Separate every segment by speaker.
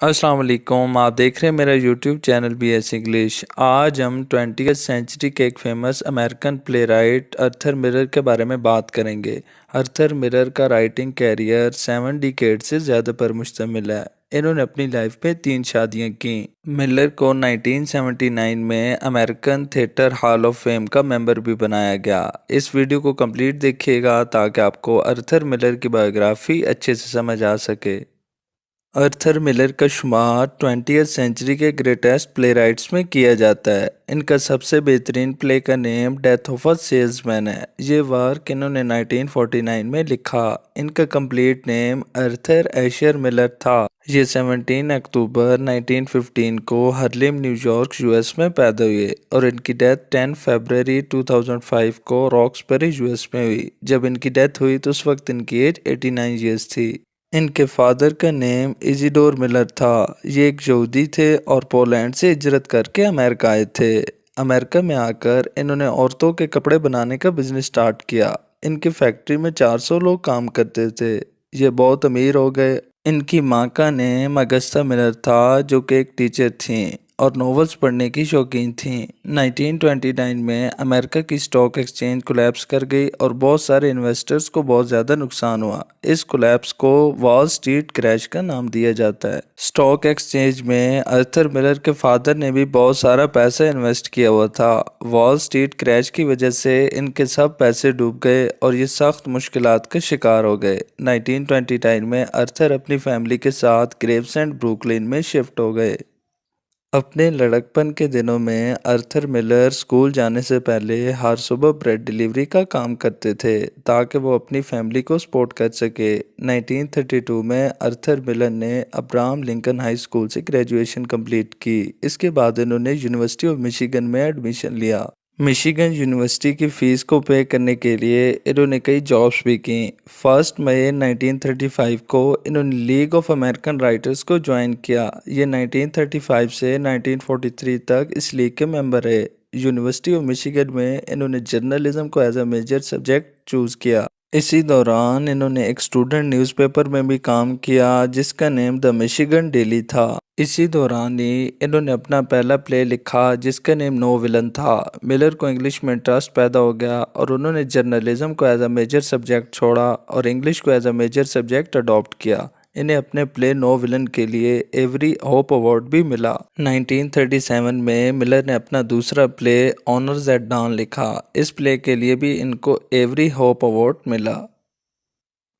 Speaker 1: अस्सलाम वालेकुम। आप देख रहे हैं मेरा यूट्यूब चैनल BS इंग्लिश। आज हम 20वीं सेंचुरी के एक फेमस अमेरिकन प्ले राइट अर्थर मिलर के बारे में बात करेंगे। अर्थर मिलर का राइटिंग कैरियर 7 डिकेड से ज़्यादा पर मुश्तमिल है। इन्होंने अपनी लाइफ में 3 शादियां की। मिलर को 1979 में American theatre hall of fame का मेंबर भी बनाया गया। इस वीडियो को कंप्लीट देखिएगा ताकि आपको अर्थर मिलर की बायोग्राफी अच्छे से समझ आ सके। अर्थर मिलर का शुमार 20वीं सेंचुरी के ग्रेटेस्ट प्लेराइट्स में किया जाता है। इनका सबसे बेहतरीन प्ले का name death of a salesman है। ये वर्क इन्होंने 1949 में लिखा। इनका कंप्लीट नेम अर्थर एशर मिलर था। ये 17 अक्टूबर 1915 को हार्लेम न्यूयॉर्क US में पैदा हुए और इनकी डेथ 10 फरवरी 2005 को रॉक्सबरी US में हुई। जब इनकी डेथ हुई तो उस वक्त इनकी एज 89 ईयर्स थी। इनके फादर का नेम इजिडोर मिलर था। ये एक यहूदी थे और पोलैंड से हिजरत करके अमेरिका आए थे। अमेरिका में आकर इन्होंने औरतों के कपड़े बनाने का बिजनेस स्टार्ट किया। इनकी फैक्ट्री में 400 लोग काम करते थे। ये बहुत अमीर हो गए। इनकी माँ का नेम अगस्ता मिलर था जो कि एक टीचर थीं और नॉवेल्स पढ़ने की शौकीन थीं। 1929 में अमेरिका की स्टॉक एक्सचेंज कोलैप्स कर गई और बहुत सारे इन्वेस्टर्स को बहुत ज़्यादा नुकसान हुआ। इस कोलैप्स को वॉल स्ट्रीट क्रैश का नाम दिया जाता है। स्टॉक एक्सचेंज में अर्थर मिलर के फादर ने भी बहुत सारा पैसा इन्वेस्ट किया हुआ था। वॉल स्ट्रीट क्रैश की वजह से इनके सब पैसे डूब गए और ये सख्त मुश्किलात का शिकार हो गए। 1929 में अर्थर अपनी फैमिली के साथ ग्रेवसेंड ब्रुकलिन में शिफ्ट हो गए। अपने लड़कपन के दिनों में अर्थर मिलर स्कूल जाने से पहले हर सुबह ब्रेड डिलीवरी का काम करते थे ताकि वो अपनी फैमिली को सपोर्ट कर सके। 1932 में अर्थर मिलर ने अब्राहम लिंकन हाई स्कूल से ग्रेजुएशन कंप्लीट की। इसके बाद इन्होंने यूनिवर्सिटी ऑफ मिशिगन में एडमिशन लिया। मिशिगन यूनिवर्सिटी की फ़ीस को पे करने के लिए इन्होंने कई जॉब्स भी की। 1 मई 1935 को इन्होंने लीग ऑफ अमेरिकन राइटर्स को ज्वाइन किया। ये 1935 से 1943 तक इस लीग के मेंबर रहे। यूनिवर्सिटी ऑफ मिशिगन में इन्होंने जर्नलिज्म को as a major subject choose किया। इसी दौरान इन्होंने एक स्टूडेंट न्यूज़पेपर में भी काम किया जिसका नेम द मिशिगन डेली था। इसी दौरान ही इन्होंने अपना पहला प्ले लिखा जिसका नेम नो विलन था। मिलर को इंग्लिश में इंटरेस्ट पैदा हो गया और उन्होंने जर्नलिज्म को एज अ मेजर सब्जेक्ट छोड़ा और इंग्लिश को as a major subject adopt किया। इन्हें अपने प्ले नो विलन के लिए एवरी होप अवार्ड भी मिला। 1937 में मिलर ने अपना दूसरा प्ले ऑनर्स एट डॉन लिखा। इस प्ले के लिए भी इनको एवरी होप अवार्ड मिला।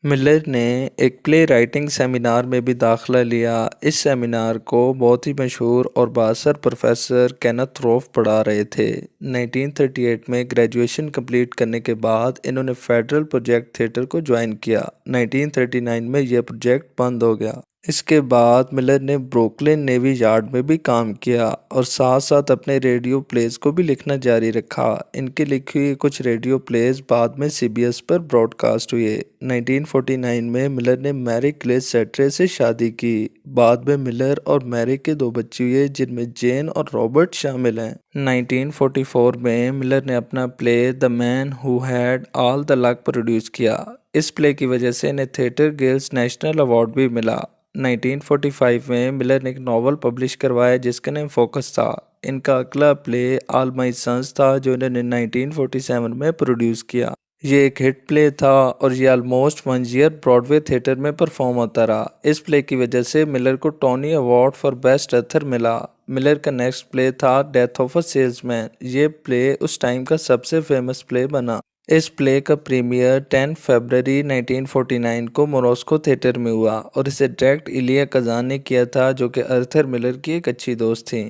Speaker 1: मिलर ने एक प्ले राइटिंग सेमिनार में भी दाखिला लिया। इस सेमिनार को बहुत ही मशहूर और बासर प्रोफेसर केनेथ रोफ पढ़ा रहे थे। 1938 में ग्रेजुएशन कंप्लीट करने के बाद इन्होंने फेडरल प्रोजेक्ट थिएटर को ज्वाइन किया। 1939 में यह प्रोजेक्ट बंद हो गया। इसके बाद मिलर ने ब्रुकलिन नेवी यार्ड में भी काम किया और साथ साथ अपने रेडियो प्लेस को भी लिखना जारी रखा। इनके लिखी हुई कुछ रेडियो प्लेस बाद में CBS पर ब्रॉडकास्ट हुए। 1949 में मिलर ने मैरी क्लेस सेट्रे से शादी की। बाद में मिलर और मैरी के 2 बच्चे हुए जिनमें जेन और रॉबर्ट शामिल हैं। 1944 में मिलर ने अपना play the man who had all the luck produce किया। इस प्ले की वजह से इन्हें थिएटर गिल्ड्स नेशनल अवार्ड भी मिला। 1945 में मिलर ने एक नावल पब्लिश करवाया जिसका नाम फोकस था। इनका अगला प्ले ऑल माई सन्स था जो इन्होंने 1947 में प्रोड्यूस किया। ये एक हिट प्ले था और ये ऑलमोस्ट 1 ईयर ब्रॉडवे थिएटर में परफॉर्म होता रहा। इस प्ले की वजह से मिलर को Tony award for best author मिला। मिलर का नेक्स्ट प्ले था डेथ ऑफ अ सेल्समैन। ये प्ले उस टाइम का सबसे फेमस प्ले बना। इस प्ले का प्रीमियर 10 फरवरी 1949 को मोरस्को थिएटर में हुआ और इसे डायरेक्ट इलिया कज़ान ने किया था जो कि अर्थर मिलर की एक अच्छी दोस्त थी।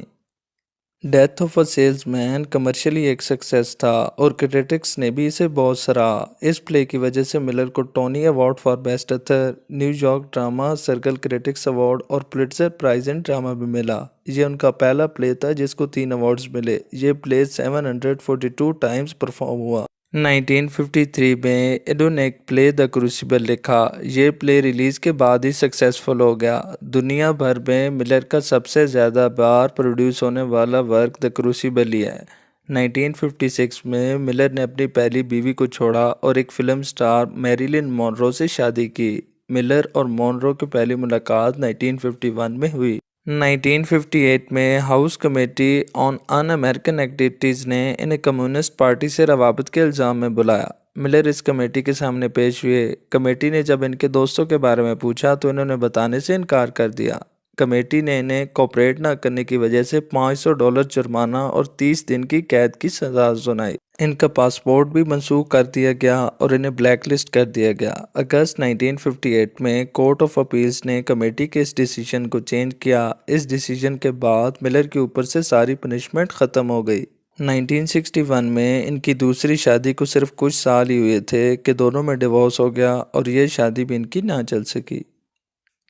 Speaker 1: Death of a salesman commercially एक सक्सेस था और क्रिटिक्स ने भी इसे बहुत सराहा। इस प्ले की वजह से मिलर को Tony award for best author, New York drama circle critics award और पुलिट्जर प्राइज इन ड्रामा भी मिला। ये उनका पहला प्ले था जिसको 3 अवार्ड्स मिले। ये प्ले 742 टाइम्स परफॉर्म हुआ। 1953 में इन्होंने एक प्ले द क्रूसिबल लिखा। ये प्ले रिलीज़ के बाद ही सक्सेसफुल हो गया। दुनिया भर में मिलर का सबसे ज़्यादा बार प्रोड्यूस होने वाला वर्क द क्रूसिबल ही है। 1956 में मिलर ने अपनी पहली बीवी को छोड़ा और एक फिल्म स्टार मैरिलिन मोनरो से शादी की। मिलर और मोनरो की पहली मुलाकात 1951 में हुई। 1958 में House Committee on Un American Activities ने इन्हें कम्युनिस्ट पार्टी से रवाबत के इल्ज़ाम में बुलाया। मिलर इस कमेटी के सामने पेश हुए। कमेटी ने जब इनके दोस्तों के बारे में पूछा तो इन्होंने बताने से इनकार कर दिया। कमेटी ने इन्हें कोऑपरेट न करने की वजह से $500 जुर्माना और 30 दिन की कैद की सज़ा सुनाई। इनका पासपोर्ट भी मनसूख कर दिया गया और इन्हें ब्लैकलिस्ट कर दिया गया। अगस्त 1958 में कोर्ट ऑफ अपील्स ने कमेटी के इस डिसीजन को चेंज किया। इस डिसीजन के बाद मिलर के ऊपर से सारी पनिशमेंट ख़त्म हो गई। 1961 में इनकी दूसरी शादी को सिर्फ कुछ साल ही हुए थे कि दोनों में डिवोर्स हो गया और ये शादी भी इनकी ना चल सकी।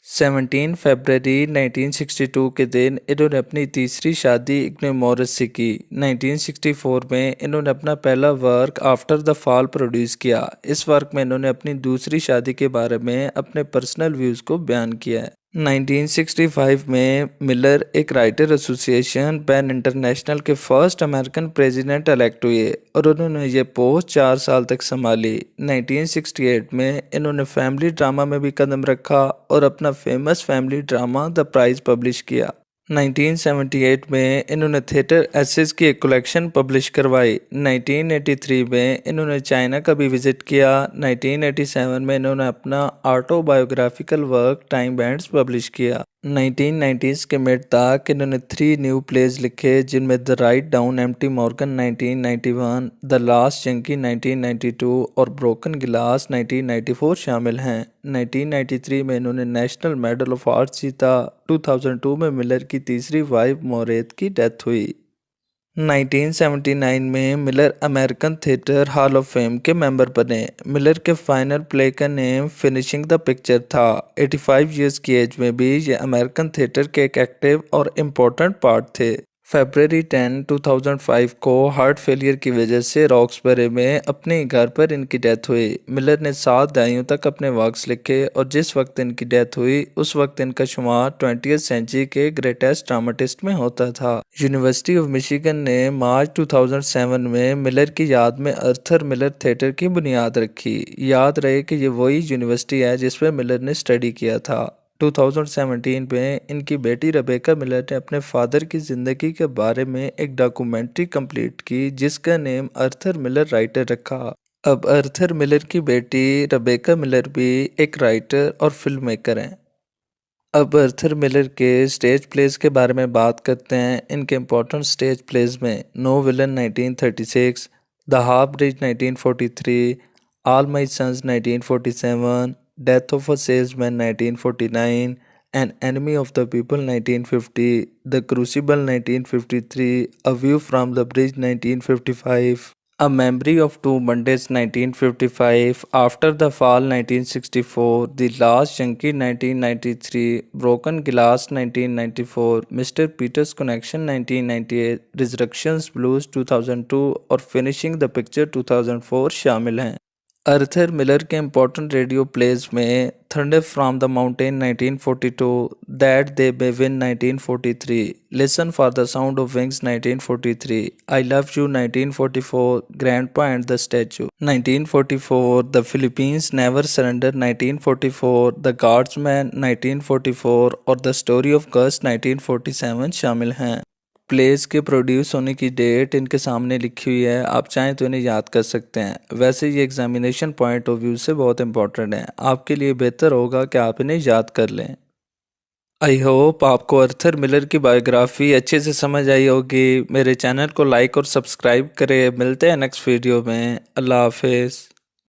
Speaker 1: 17 फरवरी 1962 के दिन इन्होंने अपनी तीसरी शादी इग्ने मॉरिस से की। 1964 में इन्होंने अपना पहला work after the fall produce किया। इस वर्क में इन्होंने अपनी दूसरी शादी के बारे में अपने पर्सनल व्यूज़ को बयान किया है। 1965 में मिलर एक राइटर एसोसिएशन पैन इंटरनेशनल के फर्स्ट अमेरिकन प्रेसिडेंट इलेक्ट हुए और उन्होंने ये पोस्ट 4 साल तक संभाली। 1968 में इन्होंने फैमिली ड्रामा में भी कदम रखा और अपना famous family drama The Price publish किया। 1978 में इन्होंने थिएटर एसेस की एक कलेक्शन पब्लिश करवाई। 1983 में इन्होंने चाइना का भी विज़िट किया। 1987 में इन्होंने अपना autobiographical work time bands publish किया। 1990s के मिड तक इन्होंने 3 न्यू प्लेज लिखे जिनमें The Ride Down Mt Morgan 1991, The Last Yankee 1992 और ब्रोकन गिलास 1994 शामिल हैं। 1993 में इन्होंने नेशनल मेडल ऑफ आर्ट्स जीता। 2002 में मिलर की तीसरी वाइफ मोरेथ की डेथ हुई। 1979 में Miller American theatre hall of fame के मेंबर बने। मिलर के फाइनल प्ले का नेम फिनिशिंग द पिक्चर था। 85 इयर्स की एज में भी ये अमेरिकन थिएटर के एक एक्टिव और इम्पोर्टेंट पार्ट थे। फरवरी 10, 2005 को हार्ट फेलियर की वजह से रॉक्सबरी में अपने घर पर इनकी डेथ हुई। मिलर ने 7 दहाइयों तक अपने वर्क्स लिखे और जिस वक्त इनकी डेथ हुई उस वक्त इनका शुमार 20th सेंचुरी के ग्रेटेस्ट ड्रामाटिस्ट में होता था। यूनिवर्सिटी ऑफ मिशिगन ने मार्च 2007 में मिलर की याद में आर्थर मिलर थिएटर की बुनियाद रखी। याद रहे कि ये वही यूनिवर्सिटी है जिसमें मिलर ने स्टडी किया था। 2017 में इनकी बेटी रेबेका मिलर ने अपने फादर की ज़िंदगी के बारे में एक डॉक्यूमेंट्री कंप्लीट की जिसका नेम आर्थर मिलर राइटर रखा। अब आर्थर मिलर की बेटी रेबेका मिलर भी एक राइटर और फिल्म मेकर हैं। अब आर्थर मिलर के स्टेज प्लेस के बारे में बात करते हैं। इनके इम्पोर्टेंट स्टेज प्लेस में No Villain 1936, The Half Bridge 1943, All My Sons 1947, Death of a Salesman 1949, An Enemy of the People 1950, The Crucible 1953, A View from the Bridge 1955, A Memory of Two Mondays 1955, After the Fall 1964, The Last Junkie 1993, Broken Glass 1994, Mr. Peter's Connection 1998, Resurrections Blues 2002 और Finishing the Picture 2004 शामिल हैं। Arthur Miller के important radio plays में thunder from the mountain 1942, that they may win 1943, listen for the sound of wings 1943, I love you 1944, grandpa and the statue 1944, the Philippines never surrender 1944, the guardsman 1944 और the story of गर्स 1947 शामिल हैं। Place के produce होने की date इनके सामने लिखी हुई है, आप चाहें तो इन्हें याद कर सकते हैं। वैसे ये एग्जामिनेशन पॉइंट ऑफ व्यू से बहुत इंपॉर्टेंट है, आपके लिए बेहतर होगा कि आप इन्हें याद कर लें। आई होप आपको आर्थर मिलर की बायोग्राफी अच्छे से समझ आई होगी। मेरे चैनल को लाइक और सब्सक्राइब करें। मिलते हैं नेक्स्ट वीडियो में। अल्लाह हाफिज़।